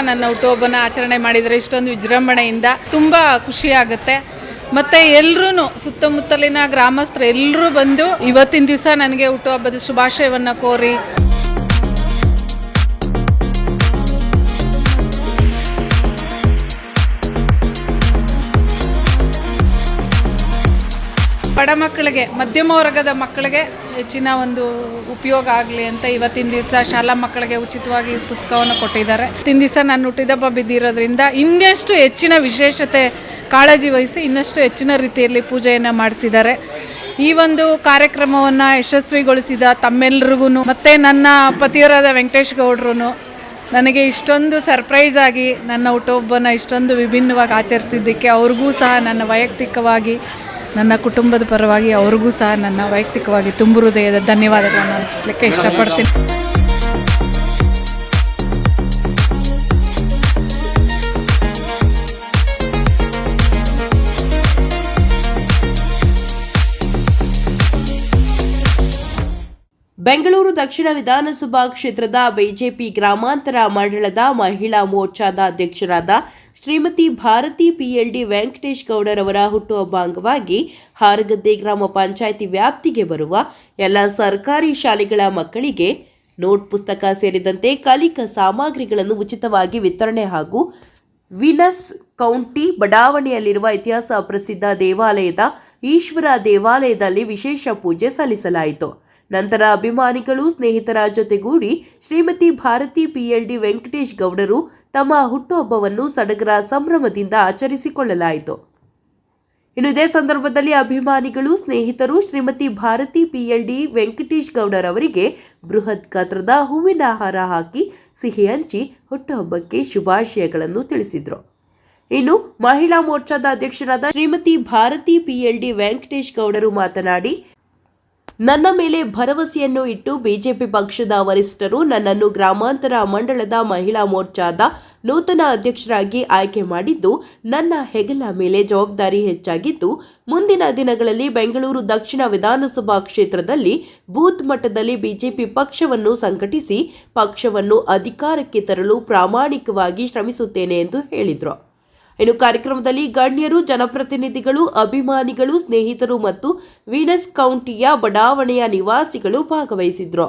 ನನ್ನ ಹುಟ್ಟುಹಬ್ಬನ ಆಚರಣೆ ಮಾಡಿದರೆ ಇಷ್ಟೊಂದು ವಿಜೃಂಭಣೆಯಿಂದ ತುಂಬ ಖುಷಿಯಾಗುತ್ತೆ. ಮತ್ತು ಎಲ್ಲರೂ ಸುತ್ತಮುತ್ತಲಿನ ಗ್ರಾಮಸ್ಥರು ಎಲ್ಲರೂ ಬಂದು ಇವತ್ತಿನ ದಿವಸ ನನಗೆ ಹುಟ್ಟುಹಬ್ಬದ ಶುಭಾಶಯವನ್ನು ಕೋರಿ ಬಡ ಮಕ್ಕಳಿಗೆ, ಮಧ್ಯಮ ವರ್ಗದ ಮಕ್ಕಳಿಗೆ ಹೆಚ್ಚಿನ ಒಂದು ಉಪಯೋಗ ಆಗಲಿ ಅಂತ ಇವತ್ತಿನ ದಿವಸ ಶಾಲಾ ಮಕ್ಕಳಿಗೆ ಉಚಿತವಾಗಿ ಪುಸ್ತಕವನ್ನು ಕೊಟ್ಟಿದ್ದಾರೆ. ಇವತ್ತಿನ ದಿವಸ ನಾನು ಹುಟ್ಟಿದಬ್ಬ ಬಿದ್ದಿರೋದ್ರಿಂದ ಇನ್ನಷ್ಟು ಹೆಚ್ಚಿನ ವಿಶೇಷತೆ ಕಾಳಜಿ ವಹಿಸಿ ಇನ್ನಷ್ಟು ಹೆಚ್ಚಿನ ರೀತಿಯಲ್ಲಿ ಪೂಜೆಯನ್ನು ಮಾಡಿಸಿದ್ದಾರೆ. ಈ ಒಂದು ಕಾರ್ಯಕ್ರಮವನ್ನು ಯಶಸ್ವಿಗೊಳಿಸಿದ ತಮ್ಮೆಲ್ಲರಿಗೂ ಮತ್ತು ನನ್ನ ಪತಿಯವರಾದ ವೆಂಕಟೇಶ್ ಗೌಡ್ರು ನನಗೆ ಇಷ್ಟೊಂದು ಸರ್ಪ್ರೈಸ್ ಆಗಿ ನನ್ನ ಹುಟ್ಟುಹಬ್ಬನ ಇಷ್ಟೊಂದು ವಿಭಿನ್ನವಾಗಿ ಆಚರಿಸಿದ್ದಕ್ಕೆ ಅವ್ರಿಗೂ ಸಹ ನನ್ನ ವೈಯಕ್ತಿಕವಾಗಿ, ನನ್ನ ಕುಟುಂಬದ ಪರವಾಗಿ ಅವ್ರಿಗೂ ಸಹ ನನ್ನ ವೈಯಕ್ತಿಕವಾಗಿ ತುಂಬು ಹೃದಯದ ಧನ್ಯವಾದಗಳನ್ನು ಅರ್ಪಿಸಲಿಕ್ಕೆ ಇಷ್ಟಪಡ್ತೀನಿ. ಬೆಂಗಳೂರು ದಕ್ಷಿಣ ವಿಧಾನಸಭಾ ಕ್ಷೇತ್ರದ ಬಿಜೆಪಿ ಗ್ರಾಮಾಂತರ ಮಂಡಳದ ಮಹಿಳಾ ಮೋರ್ಚಾದ ಅಧ್ಯಕ್ಷರಾದ ಶ್ರೀಮತಿ ಭಾರತಿ ಪಿಎಲ್ಡಿ ವೆಂಕಟೇಶ್ ಗೌಡರವರ ಹುಟ್ಟುಹಬ್ಬ ಅಂಗವಾಗಿ ಹಾರಗದ್ದೆ ಗ್ರಾಮ ಪಂಚಾಯಿತಿ ವ್ಯಾಪ್ತಿಗೆ ಬರುವ ಎಲ್ಲ ಸರ್ಕಾರಿ ಶಾಲೆಗಳ ಮಕ್ಕಳಿಗೆ ನೋಟ್ ಪುಸ್ತಕ ಸೇರಿದಂತೆ ಕಲಿಕಾ ಸಾಮಗ್ರಿಗಳನ್ನು ಉಚಿತವಾಗಿ ವಿತರಣೆ ಹಾಗೂ ವಿನಸ್ ಕೌಂಟಿ ಬಡಾವಣೆಯಲ್ಲಿರುವ ಇತಿಹಾಸ ಪ್ರಸಿದ್ಧ ದೇವಾಲಯದ ಈಶ್ವರ ದೇವಾಲಯದಲ್ಲಿ ವಿಶೇಷ ಪೂಜೆ ಸಲ್ಲಿಸಲಾಯಿತು. ನಂತರ ಅಭಿಮಾನಿಗಳು ಸ್ನೇಹಿತರ ಜೊತೆಗೂಡಿ ಶ್ರೀಮತಿ ಭಾರತಿ ಪಿಎಲ್ಡಿ ವೆಂಕಟೇಶ್ ಗೌಡರು ತಮ್ಮ ಹುಟ್ಟುಹಬ್ಬವನ್ನು ಸಡಗರ ಸಂಭ್ರಮದಿಂದ ಆಚರಿಸಿಕೊಳ್ಳಲಾಯಿತು. ಇನ್ನು ಇದೇ ಸಂದರ್ಭದಲ್ಲಿ ಅಭಿಮಾನಿಗಳು ಸ್ನೇಹಿತರು ಶ್ರೀಮತಿ ಭಾರತಿ ಪಿಎಲ್ಡಿ ವೆಂಕಟೇಶ್ ಗೌಡರವರಿಗೆ ಬೃಹತ್ ಗಾತ್ರದ ಹೂವಿನ ಹಾರ ಹಾಕಿ ಸಿಹಿ ಹಂಚಿ ಹುಟ್ಟುಹಬ್ಬಕ್ಕೆ ಶುಭಾಶಯಗಳನ್ನು ತಿಳಿಸಿದರು. ಇನ್ನು ಮಹಿಳಾ ಮೋರ್ಚಾದ ಅಧ್ಯಕ್ಷರಾದ ಶ್ರೀಮತಿ ಭಾರತಿ ಪಿಎಲ್ಡಿ ವೆಂಕಟೇಶ್ ಗೌಡರು ಮಾತನಾಡಿ, ನನ್ನ ಮೇಲೆ ಭರವಸೆಯನ್ನು ಇಟ್ಟು ಬಿಜೆಪಿ ಪಕ್ಷದ ವರಿಷ್ಠರು ನನ್ನನ್ನು ಗ್ರಾಮಾಂತರ ಮಂಡಳದ ಮಹಿಳಾ ಮೋರ್ಚಾದ ನೂತನ ಅಧ್ಯಕ್ಷರಾಗಿ ಆಯ್ಕೆ ಮಾಡಿದ್ದು ನನ್ನ ಹೆಗಲ ಮೇಲೆ ಜವಾಬ್ದಾರಿ ಹೆಚ್ಚಾಗಿದ್ದು, ಮುಂದಿನ ದಿನಗಳಲ್ಲಿ ಬೆಂಗಳೂರು ದಕ್ಷಿಣ ವಿಧಾನಸಭಾ ಕ್ಷೇತ್ರದಲ್ಲಿ ಬೂತ್ ಮಟ್ಟದಲ್ಲಿ ಬಿಜೆಪಿ ಪಕ್ಷವನ್ನು ಸಂಘಟಿಸಿ ಪಕ್ಷವನ್ನು ಅಧಿಕಾರಕ್ಕೆ ತರಲು ಪ್ರಾಮಾಣಿಕವಾಗಿ ಶ್ರಮಿಸುತ್ತೇನೆ ಎಂದು ಹೇಳಿದರು. ಇನ್ನು ಕಾರ್ಯಕ್ರಮದಲ್ಲಿ ಗಣ್ಯರು, ಜನಪ್ರತಿನಿಧಿಗಳು, ಅಭಿಮಾನಿಗಳು, ಸ್ನೇಹಿತರು ಮತ್ತು ವೀನಸ್ ಕೌಂಟಿಯ ಬಡಾವಣೆಯ ನಿವಾಸಿಗಳು ಭಾಗವಹಿಸಿದ್ರು.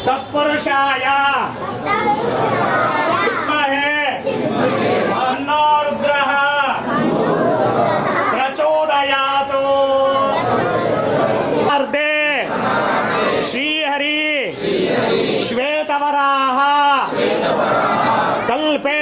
तत्पुरुषाय विद्महे तन्नो रुद्रः प्रचोदयात्। अर्धे श्रीहरि श्वेतवराह कल्पे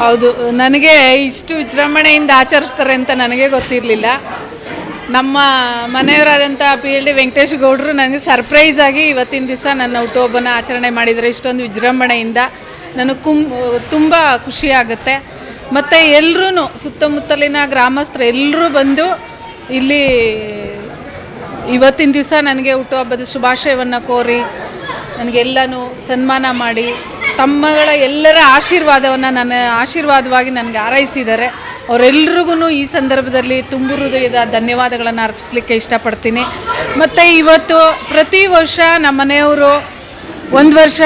ಹೌದು, ನನಗೆ ಇಷ್ಟು ವಿಜೃಂಭಣೆಯಿಂದ ಆಚರಿಸ್ತಾರೆ ಅಂತ ನನಗೆ ಗೊತ್ತಿರಲಿಲ್ಲ. ನಮ್ಮ ಮನೆಯವರಾದಂಥ PLD ವೆಂಕಟೇಶ್ ಗೌಡರು ನನಗೆ ಸರ್ಪ್ರೈಸ್ ಆಗಿ ಇವತ್ತಿನ ದಿವಸ ನನ್ನ ಹುಟ್ಟುಹಬ್ಬನ ಆಚರಣೆ ಮಾಡಿದರೆ ಇಷ್ಟೊಂದು ವಿಜೃಂಭಣೆಯಿಂದ ನನಗೆ ತುಂಬ ಖುಷಿಯಾಗುತ್ತೆ. ಮತ್ತು ಎಲ್ಲರೂ ಸುತ್ತಮುತ್ತಲಿನ ಗ್ರಾಮಸ್ಥರು ಎಲ್ಲರೂ ಬಂದು ಇಲ್ಲಿ ಇವತ್ತಿನ ದಿವಸ ನನಗೆ ಹುಟ್ಟುಹಬ್ಬದ ಶುಭಾಶಯವನ್ನು ಕೋರಿ ನನಗೆಲ್ಲನೂ ಸನ್ಮಾನ ಮಾಡಿ ತಮ್ಮಗಳ ಎಲ್ಲರ ಆಶೀರ್ವಾದವನ್ನು ಆಶೀರ್ವಾದವಾಗಿ ನನಗೆ ಹಾರೈಸಿದ್ದಾರೆ. ಅವರೆಲ್ರಿಗೂ ಈ ಸಂದರ್ಭದಲ್ಲಿ ತುಂಬು ಹೃದಯದ ಧನ್ಯವಾದಗಳನ್ನು ಅರ್ಪಿಸಲಿಕ್ಕೆ ಇಷ್ಟಪಡ್ತೀನಿ. ಮತ್ತು ಇವತ್ತು ಪ್ರತಿ ವರ್ಷ ನಮ್ಮ ಮನೆಯವರು ಒಂದು ವರ್ಷ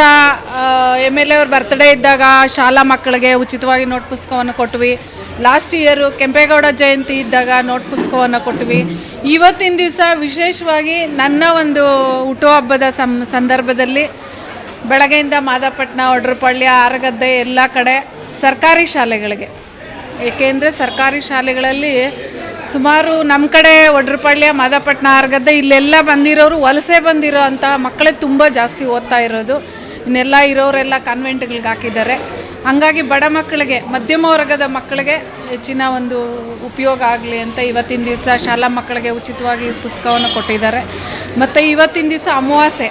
MLA ಅವ್ರ ಬರ್ತ್ಡೇ ಇದ್ದಾಗ ಶಾಲಾ ಮಕ್ಕಳಿಗೆ ಉಚಿತವಾಗಿ ನೋಟ್ ಪುಸ್ತಕವನ್ನು ಕೊಟ್ವಿ. ಲಾಸ್ಟ್ ಇಯರು ಕೆಂಪೇಗೌಡ ಜಯಂತಿ ಇದ್ದಾಗ ನೋಟ್ ಪುಸ್ತಕವನ್ನು ಕೊಟ್ವಿ. ಇವತ್ತಿನ ದಿವಸ ವಿಶೇಷವಾಗಿ ನನ್ನ ಒಂದು ಹುಟ್ಟುಹಬ್ಬದ ಸಂದರ್ಭದಲ್ಲಿ ಬೆಳಗ್ಗೆಯಿಂದ ಮಾದಾಪಟ್ಟಣ, ಒಡ್ರಪಳ್ಳಿ, ಆರಗದ್ದೆ ಎಲ್ಲ ಕಡೆ ಸರ್ಕಾರಿ ಶಾಲೆಗಳಿಗೆ, ಏಕೆಂದರೆ ಸರ್ಕಾರಿ ಶಾಲೆಗಳಲ್ಲಿ ಸುಮಾರು ನಮ್ಮ ಕಡೆ ಒಡ್ರಪಳ್ಳಿ, ಮಾದಾಪಟ್ಟಣ, ಆರಗದ್ದೆ ಇಲ್ಲೆಲ್ಲ ಬಂದಿರೋರು ವಲಸೆ ಬಂದಿರೋ ಅಂಥ ಮಕ್ಕಳೇ ತುಂಬ ಜಾಸ್ತಿ ಓದ್ತಾ ಇರೋದು. ಇನ್ನೆಲ್ಲ ಇರೋರೆಲ್ಲ ಕಾನ್ವೆಂಟ್ಗಳಿಗೆ ಹಾಕಿದ್ದಾರೆ. ಹಾಗಾಗಿ ಬಡ ಮಕ್ಕಳಿಗೆ, ಮಧ್ಯಮ ವರ್ಗದ ಮಕ್ಕಳಿಗೆ ಹೆಚ್ಚಿನ ಒಂದು ಉಪಯೋಗ ಆಗಲಿ ಅಂತ ಇವತ್ತಿನ ದಿವಸ ಶಾಲಾ ಮಕ್ಕಳಿಗೆ ಉಚಿತವಾಗಿ ಪುಸ್ತಕವನ್ನು ಕೊಟ್ಟಿದ್ದಾರೆ. ಮತ್ತು ಇವತ್ತಿನ ದಿವಸ ಅಮಾವಾಸ್ಯೆ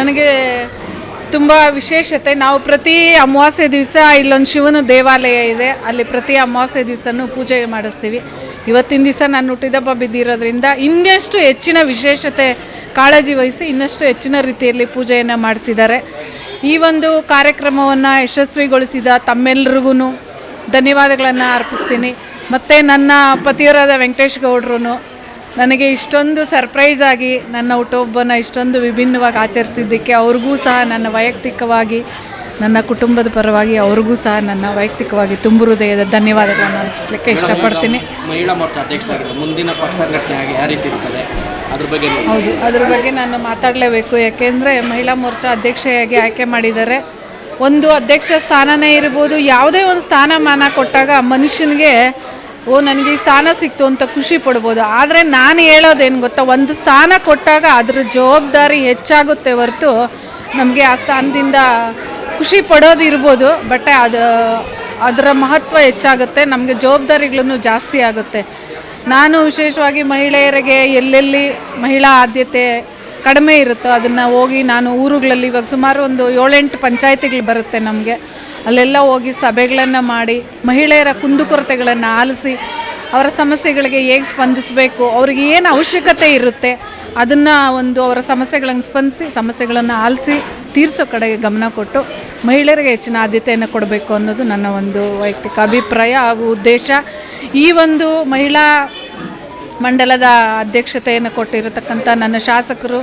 ನನಗೆ ತುಂಬ ವಿಶೇಷತೆ. ನಾವು ಪ್ರತಿ ಅಮಾವಾಸ್ಯೆ ದಿವಸ ಇಲ್ಲೊಂದು ಶಿವನ ದೇವಾಲಯ ಇದೆ, ಅಲ್ಲಿ ಪ್ರತಿ ಅಮಾವಾಸ್ಯೆ ದಿವಸನೂ ಪೂಜೆ ಮಾಡಿಸ್ತೀವಿ. ಇವತ್ತಿನ ದಿವಸ ನಾನು ಹುಟ್ಟಿದಬ್ಬ ಬಿದ್ದಿರೋದ್ರಿಂದ ಇನ್ನಷ್ಟು ಹೆಚ್ಚಿನ ವಿಶೇಷತೆ ಕಾಳಜಿ ವಹಿಸಿ ಇನ್ನಷ್ಟು ಹೆಚ್ಚಿನ ರೀತಿಯಲ್ಲಿ ಪೂಜೆಯನ್ನು ಮಾಡಿಸಿದ್ದಾರೆ. ಈ ಒಂದು ಕಾರ್ಯಕ್ರಮವನ್ನು ಯಶಸ್ವಿಗೊಳಿಸಿದ ತಮ್ಮೆಲ್ಲರಿಗೂ ಧನ್ಯವಾದಗಳನ್ನು ಅರ್ಪಿಸ್ತೀನಿ. ಮತ್ತು ನನ್ನ ಪತಿಯವರಾದ ವೆಂಕಟೇಶ್ ಗೌಡ್ರು ನನಗೆ ಇಷ್ಟೊಂದು ಸರ್ಪ್ರೈಸ್ ಆಗಿ ನನ್ನ ಹುಟ್ಟುಹಬ್ಬನ ಇಷ್ಟೊಂದು ವಿಭಿನ್ನವಾಗಿ ಆಚರಿಸಿದ್ದಕ್ಕೆ ಅವ್ರಿಗೂ ಸಹ ನನ್ನ ವೈಯಕ್ತಿಕವಾಗಿ, ನನ್ನ ಕುಟುಂಬದ ಪರವಾಗಿ ಅವ್ರಿಗೂ ಸಹ ನನ್ನ ವೈಯಕ್ತಿಕವಾಗಿ ತುಂಬು ಹೃದಯದ ಧನ್ಯವಾದಗಳನ್ನು ಅರ್ಪಿಸಲಿಕ್ಕೆ ಇಷ್ಟಪಡ್ತೀನಿ. ಮಹಿಳಾ ಮೋರ್ಚಾ ಅಧ್ಯಕ್ಷರಾಗಿದ್ದು ಮುಂದಿನ ಪಕ್ಷ ಸಂಘಟನೆ ಆಗಿ ಯಾವ ರೀತಿ ಇರ್ತದೆ ಅದ್ರ ಬಗ್ಗೆ? ಹೌದು, ಅದ್ರ ಬಗ್ಗೆ ನಾನು ಮಾತಾಡಲೇಬೇಕು. ಯಾಕೆಂದರೆ ಮಹಿಳಾ ಮೋರ್ಚಾ ಅಧ್ಯಕ್ಷೆಯಾಗಿ ಆಯ್ಕೆ ಮಾಡಿದ್ದಾರೆ. ಒಂದು ಅಧ್ಯಕ್ಷ ಸ್ಥಾನನೇ ಇರ್ಬೋದು, ಯಾವುದೇ ಒಂದು ಸ್ಥಾನಮಾನ ಕೊಟ್ಟಾಗ ಮನುಷ್ಯನಿಗೆ ನನಗೆ ಈ ಸ್ಥಾನ ಸಿಕ್ತು ಅಂತ ಖುಷಿ ಪಡ್ಬೋದು. ಆದರೆ ನಾನು ಹೇಳೋದೇನು ಗೊತ್ತಾ, ಒಂದು ಸ್ಥಾನ ಕೊಟ್ಟಾಗ ಅದ್ರ ಜವಾಬ್ದಾರಿ ಹೆಚ್ಚಾಗುತ್ತೆ ಹೊರತು ನಮಗೆ ಆ ಸ್ಥಾನದಿಂದ ಖುಷಿ ಪಡೋದು ಇರ್ಬೋದು, ಬಟ್ ಅದರ ಮಹತ್ವ ಹೆಚ್ಚಾಗುತ್ತೆ, ನಮಗೆ ಜವಾಬ್ದಾರಿಗಳನ್ನು ಜಾಸ್ತಿ ಆಗುತ್ತೆ. ನಾನು ವಿಶೇಷವಾಗಿ ಮಹಿಳೆಯರಿಗೆ ಎಲ್ಲೆಲ್ಲಿ ಮಹಿಳಾ ಆದ್ಯತೆ ಕಡಿಮೆ ಇರುತ್ತೋ ಅದನ್ನು ಹೋಗಿ ನಾನು ಊರುಗಳಲ್ಲಿ, ಇವಾಗ ಸುಮಾರು ಒಂದು 7-8 ಪಂಚಾಯತಿಗಳು ಬರುತ್ತೆ ನಮಗೆ, ಅಲ್ಲೆಲ್ಲ ಹೋಗಿ ಸಭೆಗಳನ್ನು ಮಾಡಿ ಮಹಿಳೆಯರ ಕುಂದುಕೊರತೆಗಳನ್ನು ಆಲಿಸಿ ಅವರ ಸಮಸ್ಯೆಗಳಿಗೆ ಹೇಗೆ ಸ್ಪಂದಿಸಬೇಕು, ಅವ್ರಿಗೆ ಏನು ಅವಶ್ಯಕತೆ ಇರುತ್ತೆ ಅದನ್ನು ಅವರ ಸಮಸ್ಯೆಗಳನ್ನು ಸ್ಪಂದಿಸಿ ಸಮಸ್ಯೆಗಳನ್ನು ಆಲಿಸಿ ತೀರಿಸೋ ಕಡೆಗೆ ಗಮನ ಕೊಟ್ಟು ಮಹಿಳೆಯರಿಗೆ ಹೆಚ್ಚಿನ ಆದ್ಯತೆಯನ್ನು ಕೊಡಬೇಕು ಅನ್ನೋದು ನನ್ನ ಒಂದು ವೈಯಕ್ತಿಕ ಅಭಿಪ್ರಾಯ ಹಾಗೂ ಉದ್ದೇಶ. ಈ ಒಂದು ಮಹಿಳಾ ಮಂಡಲದ ಅಧ್ಯಕ್ಷತೆಯನ್ನು ಕೊಟ್ಟಿರತಕ್ಕಂಥ ನನ್ನ ಶಾಸಕರು,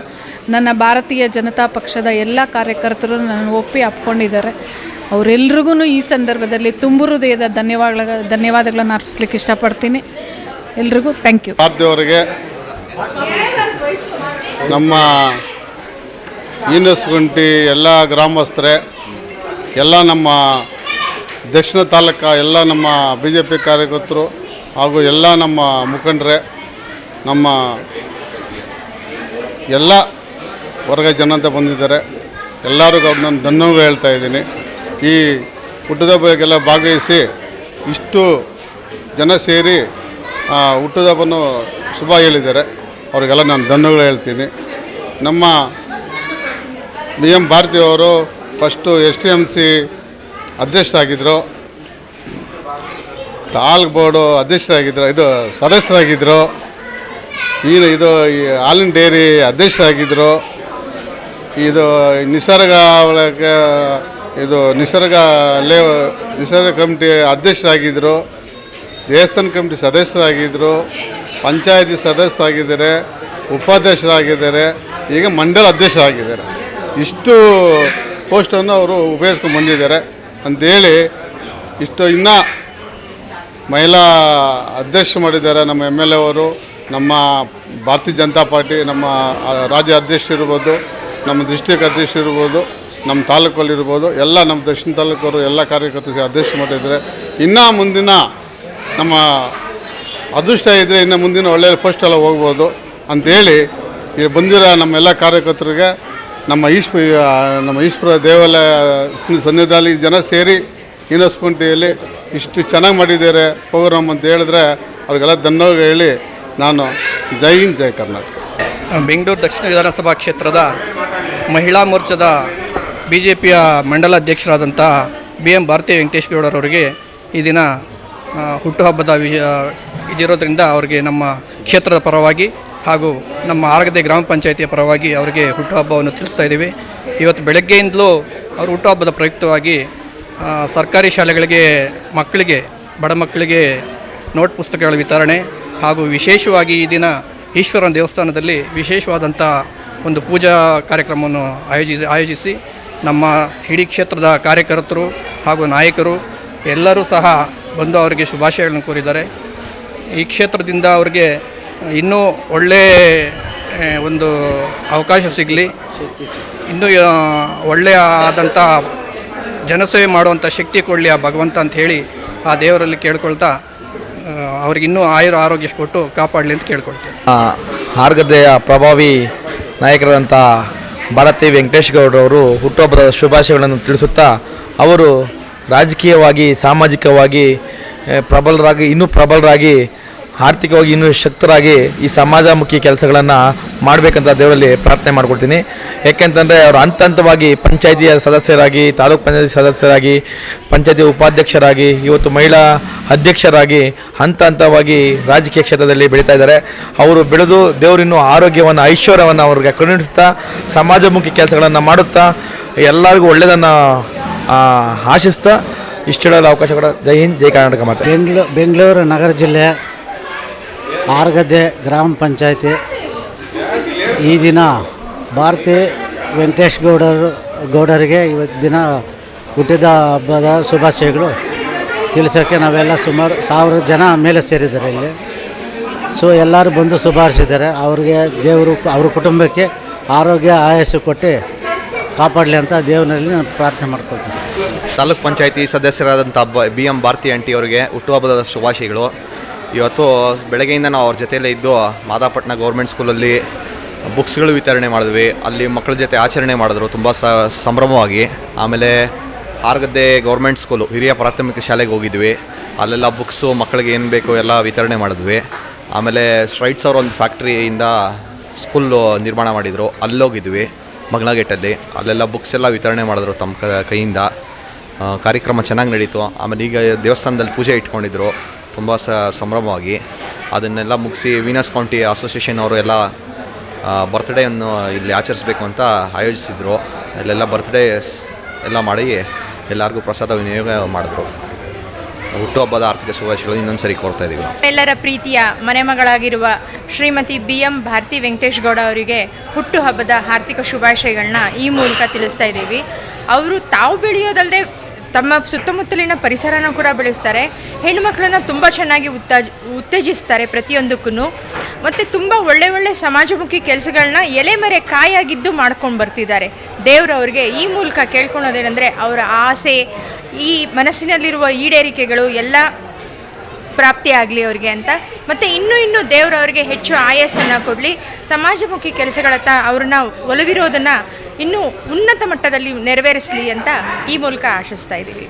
ನನ್ನ ಭಾರತೀಯ ಜನತಾ ಪಕ್ಷದ ಎಲ್ಲ ಕಾರ್ಯಕರ್ತರು ನನ್ನ ಒಪ್ಪಿ ಅಪ್ಕೊಂಡಿದ್ದಾರೆ. ಅವರೆಲ್ರಿಗೂ ಈ ಸಂದರ್ಭದಲ್ಲಿ ತುಂಬು ಹೃದಯದ ಧನ್ಯವಾದಗಳನ್ನು ಅರ್ಪಿಸ್ಲಿಕ್ಕೆ ಇಷ್ಟಪಡ್ತೀನಿ. ಎಲ್ರಿಗೂ ಥ್ಯಾಂಕ್ ಯು. ಭಾರತೀಯವರಿಗೆ, ನಮ್ಮ ಈನಸ್ಗುಂಟಿ ಎಲ್ಲ ಗ್ರಾಮಸ್ಥರೇ, ಎಲ್ಲ ನಮ್ಮ ದಕ್ಷಿಣ ತಾಲೂಕು ಎಲ್ಲ ನಮ್ಮ BJP ಕಾರ್ಯಕರ್ತರು ಹಾಗೂ ಎಲ್ಲ ನಮ್ಮ ಮುಖಂಡರೇ, ನಮ್ಮ ಎಲ್ಲ ವರ್ಗ ಜನ ಅಂತ ಬಂದಿದ್ದಾರೆ. ಎಲ್ಲರಿಗೂ ನಾನು ಧನ್ಯವಾದ ಹೇಳ್ತಾ ಇದ್ದೀನಿ. ಈ ಹುಟ್ಟುಹಬ್ಬಕ್ಕೆಲ್ಲ ಭಾಗವಹಿಸಿ ಇಷ್ಟು ಜನ ಸೇರಿ ಹುಟ್ಟುಹಬ್ಬವನ್ನು ಶುಭ ಹೇಳಿದ್ದಾರೆ. ಅವರಿಗೆಲ್ಲ ನಾನು ಧನ್ಯವಾದ ಹೇಳ್ತೀನಿ. ನಮ್ಮ BM ಭಾರತಿಯವರು ಫಸ್ಟು STMC ಅಧ್ಯಕ್ಷರಾಗಿದ್ದರು, ತಾಲೂಕು ಬೋರ್ಡು ಅಧ್ಯಕ್ಷರಾಗಿದ್ದರು, ಸದಸ್ಯರಾಗಿದ್ದರು, ಇದು ಹಾಲಿನ ಡೈರಿ ಅಧ್ಯಕ್ಷರಾಗಿದ್ದರು, ನಿಸರ್ಗ ಒಳಗೆ ನಿಸರ್ಗ ಕಮಿಟಿ ಅಧ್ಯಕ್ಷರಾಗಿದ್ದರು, ದೇವಸ್ಥಾನ ಕಮಿಟಿ ಸದಸ್ಯರಾಗಿದ್ದರು, ಪಂಚಾಯತಿ ಸದಸ್ಯರಾಗಿದ್ದಾರೆ, ಉಪಾಧ್ಯಕ್ಷರಾಗಿದ್ದಾರೆ, ಈಗ ಮಂಡಲ ಅಧ್ಯಕ್ಷರಾಗಿದ್ದಾರೆ. ಇಷ್ಟು ಪೋಸ್ಟನ್ನು ಅವರು ಉಪಯೋಗಿಸ್ಕೊಂಡು ಬಂದಿದ್ದಾರೆ ಅಂಥೇಳಿ ಇಷ್ಟು ಇನ್ನೂ ಮಹಿಳಾ ಅಧ್ಯಕ್ಷ ಮಾಡಿದ್ದಾರೆ. ನಮ್ಮ MLA ಅವರು, ನಮ್ಮ ಭಾರತೀಯ ಜನತಾ ಪಾರ್ಟಿ, ನಮ್ಮ ರಾಜ್ಯ ಅಧ್ಯಕ್ಷ ಇರ್ಬೋದು, ನಮ್ಮ ಡಿಸ್ಟ್ರಿಕ್ಟ್ ಅಧ್ಯಕ್ಷ ಇರ್ಬೋದು, ನಮ್ಮ ತಾಲೂಕಲ್ಲಿರ್ಬೋದು, ಎಲ್ಲ ನಮ್ಮ ದಕ್ಷಿಣ ತಾಲೂಕವರು ಎಲ್ಲ ಕಾರ್ಯಕರ್ತರು ಅಧ್ಯಕ್ಷ ಮಾಡಿದ್ದಾರೆ. ಇನ್ನೂ ಮುಂದಿನ ನಮ್ಮ ಅದೃಷ್ಟ ಇದ್ದರೆ ಇನ್ನು ಮುಂದಿನ ಒಳ್ಳೆಯ ಪೋಸ್ಟೆಲ್ಲ ಹೋಗ್ಬೋದು ಅಂಥೇಳಿ ಬಂದಿರೋ ನಮ್ಮೆಲ್ಲ ಕಾರ್ಯಕರ್ತರಿಗೆ, ನಮ್ಮ ಈಶ್ವರ ದೇವಾಲಯ ಸನ್ನಿಧಾನದಲ್ಲಿ ಜನ ಸೇರಿ ಇನಸ್ ಕೌಂಟಿಯಲ್ಲಿ ಇಷ್ಟು ಚೆನ್ನಾಗಿ ಮಾಡಿದ್ದಾರೆ ಪ್ರೋಗ್ರಾಮ್ ಅಂತ ಹೇಳಿದ್ರೆ ಅವ್ರಿಗೆಲ್ಲ ಧನ್ಯವಾದ ಹೇಳಿ ನಾನು ಜೈ ಹಿಂದ್ ಜೈ ಕರ್ನಾಟಕ. ಬೆಂಗಳೂರು ದಕ್ಷಿಣ ವಿಧಾನಸಭಾ ಕ್ಷೇತ್ರದ ಮಹಿಳಾ ಮೋರ್ಚಾದ BJPಯ ಮಂಡಲ ಅಧ್ಯಕ್ಷರಾದಂಥ BM ಭಾರತಿ ವೆಂಕಟೇಶ್ ಗೌಡರವರಿಗೆ ಈ ದಿನ ಹುಟ್ಟುಹಬ್ಬದ ಇದಿರೋದ್ರಿಂದ ಅವರಿಗೆ ನಮ್ಮ ಕ್ಷೇತ್ರದ ಪರವಾಗಿ ಹಾಗೂ ನಮ್ಮ ಆರಗದೆ ಗ್ರಾಮ ಪಂಚಾಯಿತಿಯ ಪರವಾಗಿ ಅವರಿಗೆ ಹುಟ್ಟುಹಬ್ಬವನ್ನು ತಿಳಿಸ್ತಾ ಇದ್ದೀವಿ. ಇವತ್ತು ಬೆಳಗ್ಗೆಯಿಂದಲೂ ಅವರು ಹುಟ್ಟುಹಬ್ಬದ ಪ್ರಯುಕ್ತವಾಗಿ ಸರ್ಕಾರಿ ಶಾಲೆಗಳಿಗೆ ಮಕ್ಕಳಿಗೆ ಬಡ ಮಕ್ಕಳಿಗೆ ನೋಟ್ ಪುಸ್ತಕಗಳ ವಿತರಣೆ ಹಾಗೂ ವಿಶೇಷವಾಗಿ ಈ ದಿನ ಈಶ್ವರನ ದೇವಸ್ಥಾನದಲ್ಲಿ ವಿಶೇಷವಾದಂಥ ಒಂದು ಪೂಜಾ ಕಾರ್ಯಕ್ರಮವನ್ನು ಆಯೋಜಿಸಿ ನಮ್ಮ ಇಡೀ ಕ್ಷೇತ್ರದ ಕಾರ್ಯಕರ್ತರು ಹಾಗೂ ನಾಯಕರು ಎಲ್ಲರೂ ಸಹ ಬಂದು ಅವರಿಗೆ ಶುಭಾಶಯಗಳನ್ನು ಕೋರಿದ್ದಾರೆ. ಈ ಕ್ಷೇತ್ರದಿಂದ ಅವರಿಗೆ ಇನ್ನೂ ಒಳ್ಳೆಯ ಒಂದು ಅವಕಾಶ ಸಿಗಲಿ, ಇನ್ನೂ ಒಳ್ಳೆಯ ಆದಂಥ ಜನಸೇವೆ ಮಾಡುವಂಥ ಶಕ್ತಿ ಕೊಡಲಿ ಆ ಭಗವಂತ ಅಂತ ಹೇಳಿ ಆ ದೇವರಲ್ಲಿ ಕೇಳ್ಕೊಳ್ತಾ ಅವ್ರಿಗಿನ್ನೂ ಆರೋಗ್ಯ ಕೊಟ್ಟು ಕಾಪಾಡಲಿ ಅಂತ ಕೇಳ್ಕೊಳ್ತೀವಿ. ಆರ್ಗದೆಯ ಪ್ರಭಾವಿ ನಾಯಕರಾದಂಥ ಭಾರತಿ ವೆಂಕಟೇಶ್ ಗೌಡರವರು ಹುಟ್ಟುಹಬ್ಬದ ಶುಭಾಶಯಗಳನ್ನು ತಿಳಿಸುತ್ತಾ ಅವರು ರಾಜಕೀಯವಾಗಿ ಸಾಮಾಜಿಕವಾಗಿ ಇನ್ನೂ ಪ್ರಬಲರಾಗಿ ಆರ್ಥಿಕವಾಗಿ ಇನ್ನೂ ಶಕ್ತರಾಗಿ ಈ ಸಮಾಜಮುಖಿ ಕೆಲಸಗಳನ್ನು ಮಾಡಬೇಕಂತ ದೇವರಲ್ಲಿ ಪ್ರಾರ್ಥನೆ ಮಾಡ್ಕೊಳ್ತೀನಿ. ಯಾಕೆಂತಂದರೆ ಅವರು ಹಂತವಾಗಿ ಪಂಚಾಯಿತಿಯ ಸದಸ್ಯರಾಗಿ, ತಾಲೂಕು ಪಂಚಾಯತಿ ಸದಸ್ಯರಾಗಿ, ಪಂಚಾಯತಿ ಉಪಾಧ್ಯಕ್ಷರಾಗಿ, ಇವತ್ತು ಮಹಿಳಾ ಅಧ್ಯಕ್ಷರಾಗಿ ಹಂತವಾಗಿ ರಾಜಕೀಯ ಕ್ಷೇತ್ರದಲ್ಲಿ ಬೆಳೀತಾ ಇದ್ದಾರೆ. ಅವರು ಬೆಳೆದು ದೇವರಿನ್ನೂ ಆರೋಗ್ಯವನ್ನು, ಐಶ್ವರ್ಯವನ್ನು ಅವ್ರಿಗೆ ಕರುಣಿಸ್ತಾ ಸಮಾಜಮುಖಿ ಕೆಲಸಗಳನ್ನು ಮಾಡುತ್ತಾ ಎಲ್ಲರಿಗೂ ಒಳ್ಳೆಯದನ್ನು ಆಶಿಸ್ತಾ ಇಷ್ಟೆಲ್ಲ ಅವಕಾಶ ಕೂಡ ಜೈ ಹಿಂದ್ ಜೈ ಕರ್ನಾಟಕ. ಮಾತು ಬೆಂಗಳೂರು ನಗರ ಜಿಲ್ಲೆ ಆರ್ಗದೆ ಗ್ರಾಮ ಪಂಚಾಯತಿ ಈ ದಿನ ಭಾರತಿ ವೆಂಕಟೇಶ್ ಗೌಡರಿಗೆ ಇವತ್ತು ದಿನ ಹುಟ್ಟಿದ ಹಬ್ಬದ ಶುಭಾಶಯಗಳು ತಿಳಿಸೋಕ್ಕೆ ನಾವೆಲ್ಲ ಸುಮಾರು 1000 ಜನ ಮೇಲೆ ಸೇರಿದ್ದಾರೆ ಇಲ್ಲಿ. ಸೊ ಎಲ್ಲರೂ ಬಂದು ಶುಭಾಶಿಸಿದ್ದಾರೆ. ಅವ್ರಿಗೆ ದೇವರು ಅವ್ರ ಕುಟುಂಬಕ್ಕೆ ಆರೋಗ್ಯ ಆಯಸ್ಸು ಕೊಟ್ಟು ಕಾಪಾಡಲಿ ಅಂತ ದೇವರಲ್ಲಿ ನಾನು ಪ್ರಾರ್ಥನೆ ಮಾಡ್ಕೊಳ್ತೀನಿ. ತಾಲೂಕು ಪಂಚಾಯತಿ ಸದಸ್ಯರಾದಂಥ BM ಭಾರತಿ ಆಂಟಿ ಅವರಿಗೆ ಹುಟ್ಟುಹಬ್ಬದ ಶುಭಾಶಯಗಳು. ಇವತ್ತು ಬೆಳಗ್ಗೆಯಿಂದ ನಾವು ಅವ್ರ ಜೊತೆಯಲ್ಲೇ ಇದ್ದು ಮಾದಾಪಟ್ಟಣ ಗೌರ್ಮೆಂಟ್ ಸ್ಕೂಲಲ್ಲಿ ಬುಕ್ಸ್ಗಳು ವಿತರಣೆ ಮಾಡಿದ್ವಿ. ಅಲ್ಲಿ ಮಕ್ಕಳ ಜೊತೆ ಆಚರಣೆ ಮಾಡಿದ್ರು ತುಂಬ ಸಂಭ್ರಮವಾಗಿ. ಆಮೇಲೆ ಆರ್ಗದ್ದೆ ಗೌರ್ಮೆಂಟ್ ಸ್ಕೂಲು ಹಿರಿಯ ಪ್ರಾಥಮಿಕ ಶಾಲೆಗೆ ಹೋಗಿದ್ವಿ. ಅಲ್ಲೆಲ್ಲ ಬುಕ್ಸು ಮಕ್ಕಳಿಗೆ ಏನು ಬೇಕು ಎಲ್ಲ ವಿತರಣೆ ಮಾಡಿದ್ವಿ. ಆಮೇಲೆ ಸ್ಟ್ರೈಟ್ಸ್ ಅವ್ರ ಒಂದು ಫ್ಯಾಕ್ಟ್ರಿಯಿಂದ ಸ್ಕೂಲು ನಿರ್ಮಾಣ ಮಾಡಿದರು, ಅಲ್ಲೋಗಿದ್ವಿ ಮಗ್ಳಗೇಟಲ್ಲಿ. ಅಲ್ಲೆಲ್ಲ ಬುಕ್ಸ್ ಎಲ್ಲ ವಿತರಣೆ ಮಾಡಿದ್ರು ತಮ್ಮ ಕೈಯಿಂದ. ಕಾರ್ಯಕ್ರಮ ಚೆನ್ನಾಗಿ ನಡೀತು. ಆಮೇಲೆ ಈಗ ದೇವಸ್ಥಾನದಲ್ಲಿ ಪೂಜೆ ಇಟ್ಕೊಂಡಿದ್ರು ತುಂಬ ಸಂಭ್ರಮವಾಗಿ. ಅದನ್ನೆಲ್ಲ ಮುಗಿಸಿ ವೀನಸ್ ಕೌಂಟಿ ಅಸೋಸಿಯೇಷನ್ ಅವರು ಎಲ್ಲ ಬರ್ತ್ಡೇಯನ್ನು ಇಲ್ಲಿ ಆಚರಿಸಬೇಕು ಅಂತ ಆಯೋಜಿಸಿದರು. ಅಲ್ಲೆಲ್ಲ ಬರ್ತ್ಡೇ ಎಲ್ಲ ಮಾಡಿ ಎಲ್ಲರಿಗೂ ಪ್ರಸಾದ ವಿನಿಯೋಗ ಮಾಡಿದ್ರು. ಹುಟ್ಟುಹಬ್ಬದ ಆರ್ಥಿಕ ಶುಭಾಶಯಗಳು ಇನ್ನೊಂದು ಸರಿ ಕೋರ್ತಾ ಇದ್ದೀವಿ. ಎಲ್ಲರ ಪ್ರೀತಿಯ ಮನೆಮಗಳಾಗಿರುವ ಶ್ರೀಮತಿ BM ಭಾರತಿ ವೆಂಕಟೇಶ್ ಗೌಡ ಅವರಿಗೆ ಹುಟ್ಟುಹಬ್ಬದ ಆರ್ಥಿಕ ಶುಭಾಶಯಗಳನ್ನ ಈ ಮೂಲಕ ತಿಳಿಸ್ತಾ ಇದ್ದೀವಿ. ಅವರು ತಾವು ಬೆಳೆಯೋದಲ್ಲದೆ ತಮ್ಮ ಸುತ್ತಮುತ್ತಲಿನ ಪರಿಸರನ ಕೂಡ ಬೆಳೆಸ್ತಾರೆ. ಹೆಣ್ಣುಮಕ್ಕಳನ್ನು ತುಂಬ ಚೆನ್ನಾಗಿ ಉತ್ತೇಜಿಸ್ತಾರೆ ಪ್ರತಿಯೊಂದಕ್ಕೂ. ಮತ್ತು ತುಂಬ ಒಳ್ಳೆ ಸಮಾಜಮುಖಿ ಕೆಲಸಗಳನ್ನ ಎಲೆಮರೆ ಕಾಯಾಗಿದ್ದು ಮಾಡ್ಕೊಂಡು ಬರ್ತಿದ್ದಾರೆ. ದೇವರವ್ರಿಗೆ ಈ ಮೂಲಕ ಕೇಳ್ಕೊಳೋದೇನೆಂದರೆ ಅವರ ಆಸೆ, ಈ ಮನಸ್ಸಿನಲ್ಲಿರುವ ಈಡೇರಿಕೆಗಳು ಎಲ್ಲ ಪ್ರಾಪ್ತಿಯಾಗಲಿ ಅವ್ರಿಗೆ ಅಂತ. ಮತ್ತು ಇನ್ನೂ ದೇವರವ್ರಿಗೆ ಹೆಚ್ಚು ಆಯಸ್ಸನ್ನು ಕೊಡಲಿ, ಸಮಾಜಮುಖಿ ಕೆಲಸಗಳತ್ತ ಅವ್ರನ್ನ ಒಲವಿರೋದನ್ನು ಇನ್ನೂ ಉನ್ನತ ಮಟ್ಟದಲ್ಲಿ ನೆರವೇರಿಸಲಿ ಅಂತ ಈ ಮೂಲಕ ಆಶಿಸ್ತಾ ಇದ್ದೀವಿ.